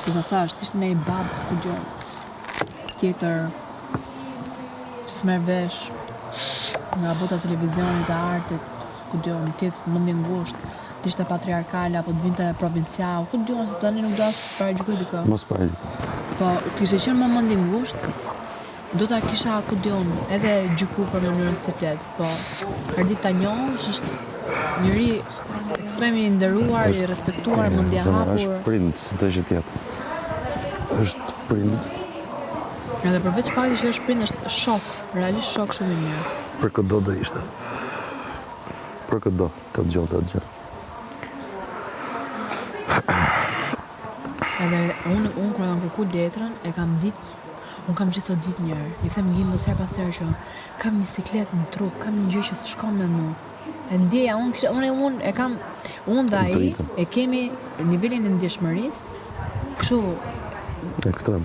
Si të thash, t'ishtë ne i babë, ku dion, tjetër, që s'merr vesh, nga bota televizionit e artit, ku dion, tjetë mundi ngushtë, t'ishte patriarkale, apo t'vinte provincial, ku dion, se tani nuk do as paragjykoj dikë. Mos paragjykoj. Po, t'ishte qenë më mundi ngushtë, do ta kisha, ku dion, edhe gjyku për mënyrën se flet, po, erdit ta njohësh, është njëri ekstrem i nderuar, i respektuar, mendja hapur. Është prind, do që tjetë. Është prind. Edhe përveç faktit që është prind, është shok, realisht shok shumë i mirë. Për këtë do ishte. Për këtë do, të dëgjoj. Edhe unë kur kam kërku letrën, e kam ditë, unë kam gjithë të ditë njërë. I them Gimos her pas herë që kam një siklet në trup, kam një gjë që s'shkon me mu. E ndjeja, unë dhe ai e kemi nivelin e ndjeshmërisë, kështu ekstrem.